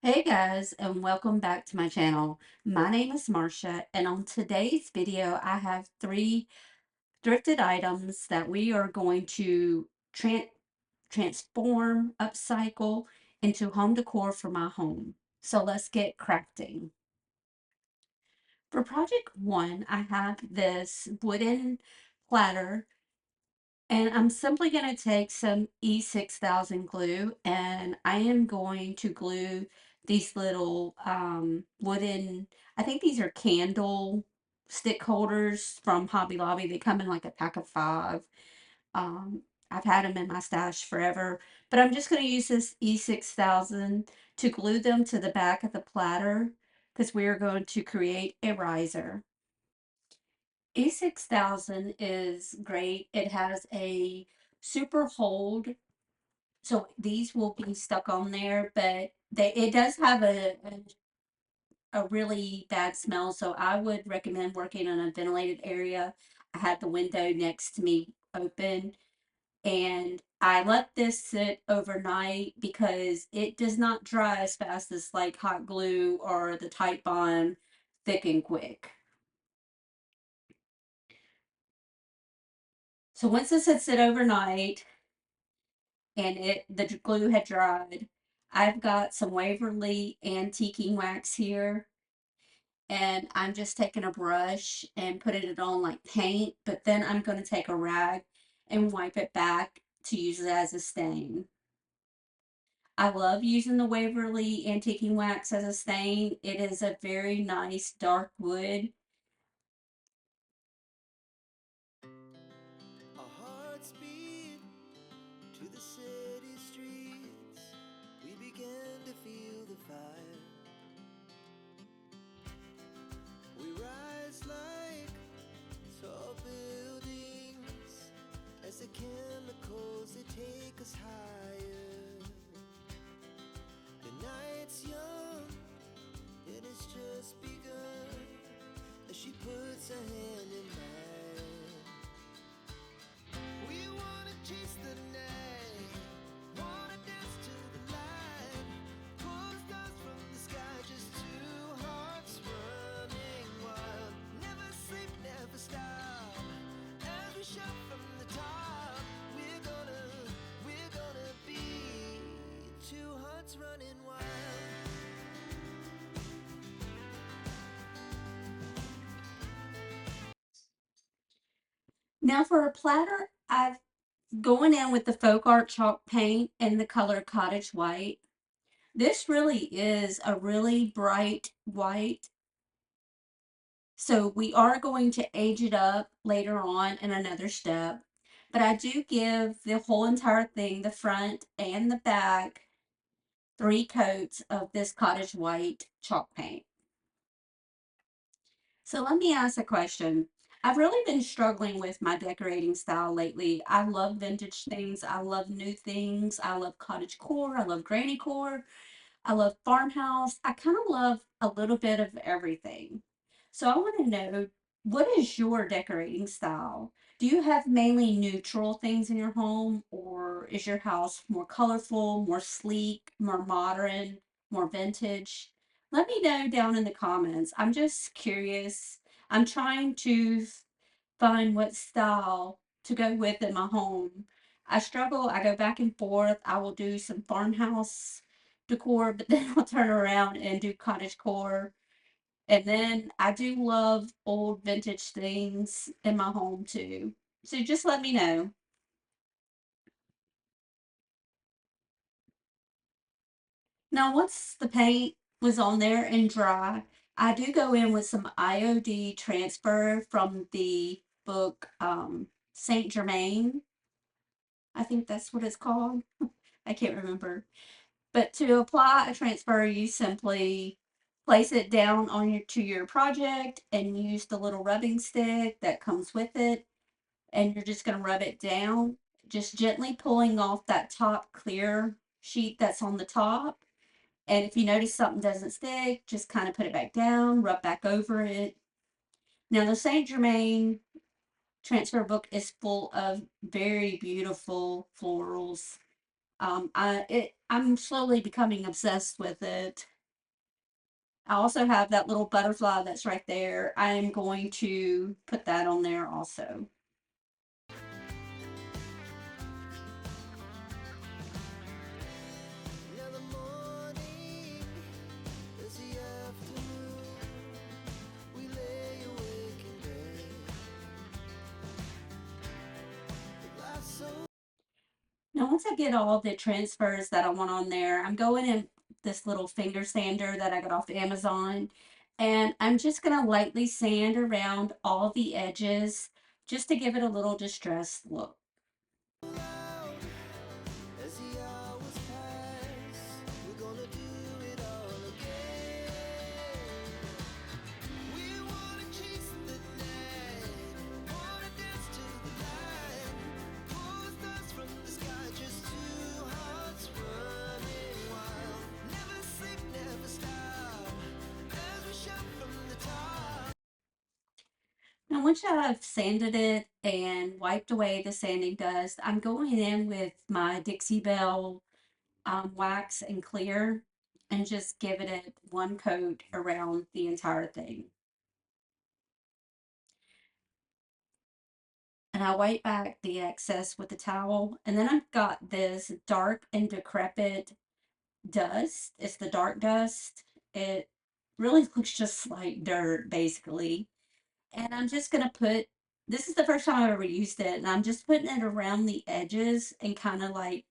Hey guys, and welcome back to my channel. My name is Marcia, and on today's video, I have three thrifted items that we are going to transform, upcycle into home decor for my home. So let's get crafting. For project one, I have this wooden platter, and I'm simply going to take some E6000 glue, and I am going to glue these little wooden, I think these are candle stick holders from Hobby Lobby. They come in like a pack of 5. Um, I've had them in my stash forever, but I'm just going to use this E6000 to glue them to the back of the platter because we are going to create a riser. E6000 is great. It has a super hold, so these will be stuck on there, but it does have a really bad smell, so I would recommend working in a ventilated area. I had the window next to me open, and I let this sit overnight because it does not dry as fast as like hot glue or the Tite Bond Thick and Quick. So once this had sit overnight, and the glue had dried. I've got some Waverly antiquing wax here, and I'm just taking a brush and putting it on like paint, but then I'm going to take a rag and wipe it back to use it as a stain. I love using the Waverly antiquing wax as a stain. It is a very nice dark wood. Our hearts beat to the city streets. We began to feel the fire. We rise like tall buildings as the chemicals they take us higher. The night's young, it has just begun as she puts her hand in mine. We wanna chase the night, wanna dance to the light, pull the stars from the sky, just two hearts running wild. Never sleep, never stop, as we shout from the top. We're gonna be two hearts running wild. Now for a platter, I've going in with the FolkArt chalk paint in the color Cottage White. This really is a really bright white. So we are going to age it up later on in another step. But I do give the whole entire thing, the front and the back, 3 coats of this Cottage White chalk paint. So let me ask a question. I've really been struggling with my decorating style lately. I love vintage things. I love new things. I love cottage core. I love granny core. I love farmhouse. I kind of love a little bit of everything. So I want to know, what is your decorating style? Do you have mainly neutral things in your home, or is your house more colorful, more sleek, more modern, more vintage? Let me know down in the comments. I'm just curious. I'm trying to find what style to go with in my home. I struggle. I go back and forth. I will do some farmhouse decor, but then I'll turn around and do cottage core. And then I do love old vintage things in my home too. So just let me know. Now, once the paint was on there and dry, I do go in with some IOD Tranfer from the book Saint Germain. I think that's what it's called. I can't remember. But to apply a transfer, you simply place it down on your project and use the little rubbing stick that comes with it, and you're just going to rub it down, just gently pulling off that top clear sheet that's on the top. And if you notice something doesn't stick, just kind of put it back down, rub back over it. Now the Saint Germain transfer book is full of very beautiful florals. I'm slowly becoming obsessed with it. I also have that little butterfly that's right there. I am going to put that on there also. Now the morning is the afternoon. We lay awake in bed. The life's so Now, once I get all the transfers that I want on there, I'm going in this little finger sander that I got off Amazon, and I'm just going to lightly sand around all the edges just to give it a little distressed look. loud as the hours pass. We're gonna do it all again. We wanna chase the night, wanna dance to the light. Pull the stars from the sky, just two hearts running wild. Never sleep, never stop, as we shout from the top. Now, once I've sanded it and wiped away the sanding dust, I'm going in with my Dixie Belle wax and clear and just giving it one coat around the entire thing. And I wipe back the excess with the towel. And then I've got this dark and decrepit dust. It's the dark dust. It really looks just like dirt, basically. And I'm just gonna put, this is the first time I've ever used it, and I'm just putting it around the edges and kind of like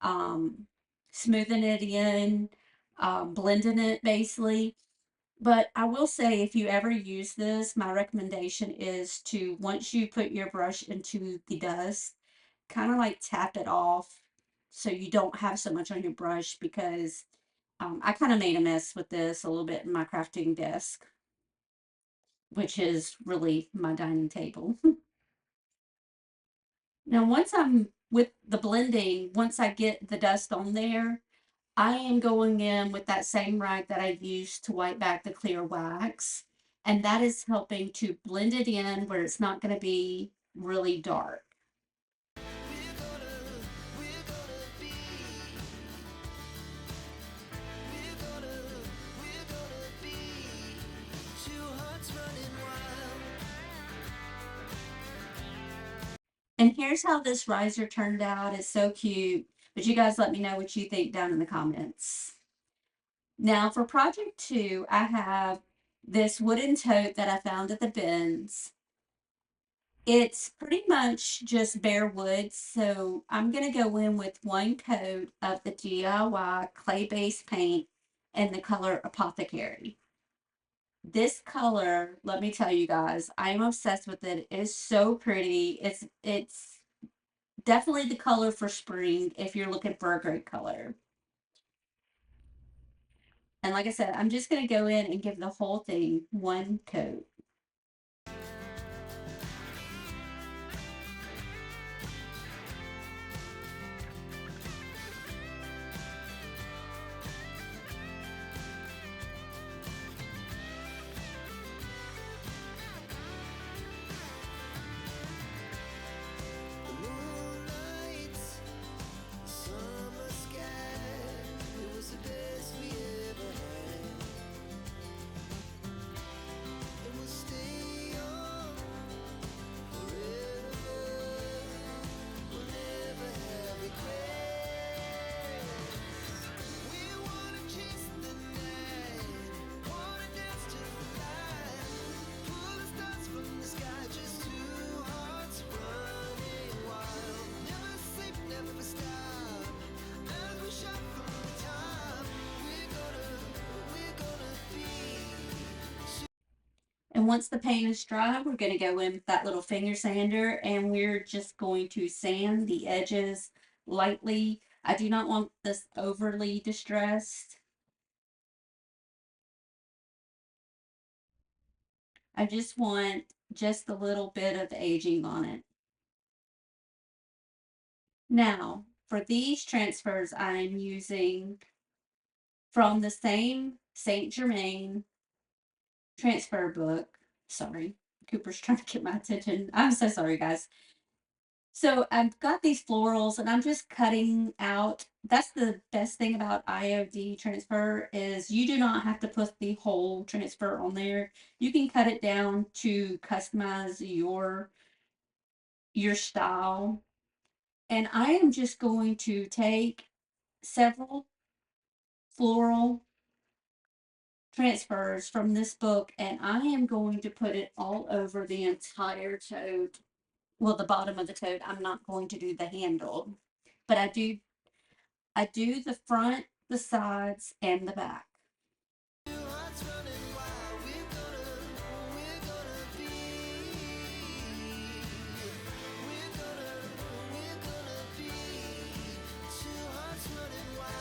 um, smoothing it in, blending it basically. But I will say, if you ever use this, my recommendation is to, once you put your brush into the dust, kind of like tap it off so you don't have so much on your brush because I kind of made a mess with this a little bit in my crafting desk, which is really my dining table. Now, once I'm with the blending, once I get the dust on there, I am going in with that same rag that I used to wipe back the clear wax, and that is helping to blend it in where it's not going to be really dark. We're gonna be, we're gonna be two hearts running wild. And here's how this riser turned out. It's so cute. But you guys let me know what you think down in the comments. Now for project two, I have this wooden tote that I found at the bins. It's pretty much just bare wood, so I'm gonna go in with one coat of the DIY clay-based paint in the color Apothecary. This color, let me tell you guys, I am obsessed with it. It is so pretty. It's definitely the color for spring if you're looking for a great color. And like I said, I'm just gonna go in and give the whole thing one coat. The moonlight, summer sky, it was the best we ever had. And we'll stay young forever. We'll never have regrets. We wanna chase the night, wanna dance to the light. Pull the stars from the sky, just two hearts running wild. Never sleep, never stop, as we shout from the top. We're gonna be. And once the paint is dry, we're going to go in with that little finger sander and we're just going to sand the edges lightly. I do not want this overly distressed. I just want just a little bit of aging on it. Now, for these transfers, I'm using from the same Saint Germain transfer book. Sorry, Cooper's trying to get my attention. I'm so sorry, guys. So I've got these florals and I'm just cutting out. That's the best thing about IOD transfer is you do not have to put the whole transfer on there. You can cut it down to customize your style. And I am just going to take several floral transfers from this book and I am going to put it all over the entire tote. Well, the bottom of the tote. I'm not going to do the handle, but I do the front, the sides, and the back. Two hearts running wild. We're gonna be two hearts running wild.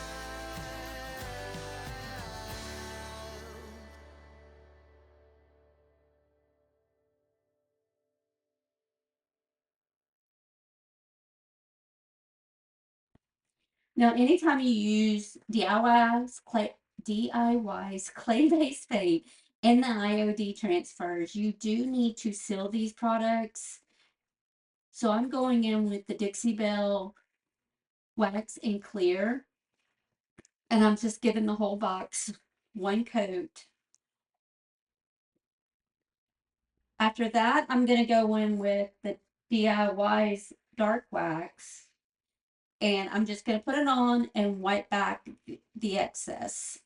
Now, anytime you use DIY's clay-based paint in the IOD transfers, you do need to seal these products. So I'm going in with the Dixie Belle Wax and Clear, and I'm just giving the whole box one coat. After that, I'm going to go in with the DIY's Dark Wax, and I'm just going to put it on and wipe back the excess.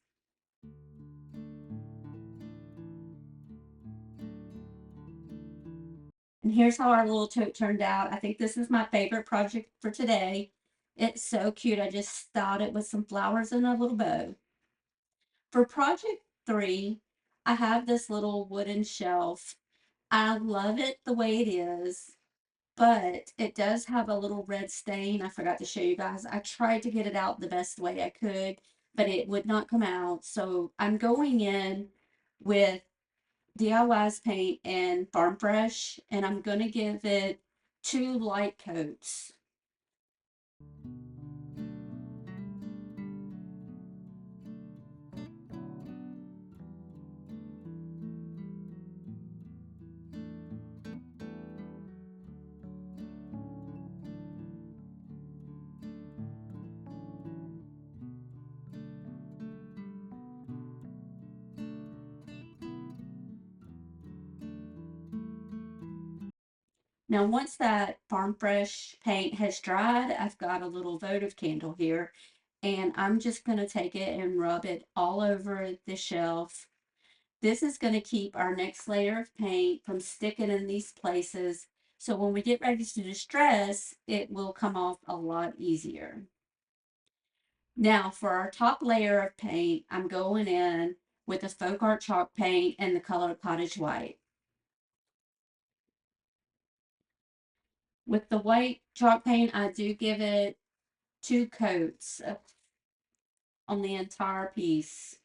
And here's how our little tote turned out. I think this is my favorite project for today. It's so cute. I just styled it with some flowers and a little bow. For project 3, I have this little wooden shelf. I love it the way it is, but it does have a little red stain. I forgot to show you guys. I tried to get it out the best way I could, but it would not come out. So I'm going in with DIY's paint and Farm Fresh, and I'm going to give it 2 light coats. Now, once that Farm Fresh paint has dried, I've got a little votive candle here, and I'm just going to take it and rub it all over the shelf. This is going to keep our next layer of paint from sticking in these places. So when we get ready to distress, it will come off a lot easier. Now for our top layer of paint, I'm going in with the FolkArt chalk paint and the color Cottage White. With the white chalk paint, I do give it 2 coats on the entire piece.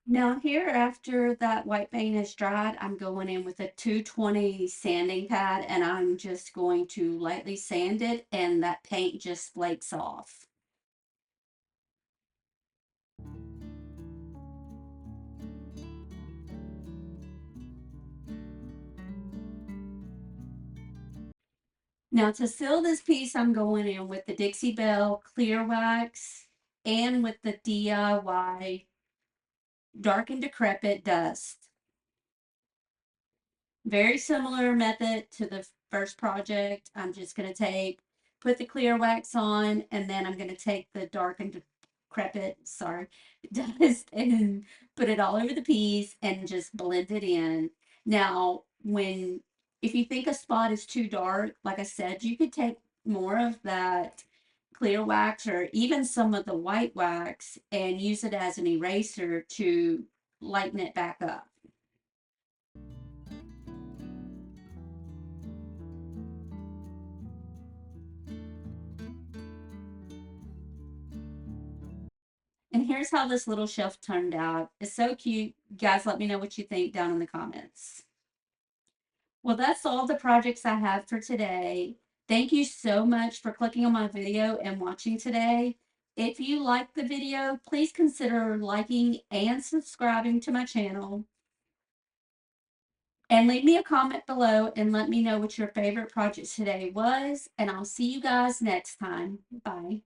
Now here, after that white paint is dried, I'm going in with a 220 sanding pad and I'm just going to lightly sand it and that paint just flakes off. Now to seal this piece, I'm going in with the Dixie Belle Clear Wax and with the DIY Dark and Decrepit Dust. Very similar method to the first project. I'm just going to put the clear wax on, and then I'm going to take the dark and decrepit, sorry, dust and put it all over the piece and just blend it in. Now, if you think a spot is too dark, like I said, you could take more of that clear wax or even some of the white wax and use it as an eraser to lighten it back up. And here's how this little shelf turned out. It's so cute. Guys, let me know what you think down in the comments. Well, that's all the projects I have for today. Thank you so much for clicking on my video and watching today. If you liked the video, please consider liking and subscribing to my channel. And leave me a comment below and let me know what your favorite project today was. And I'll see you guys next time. Bye.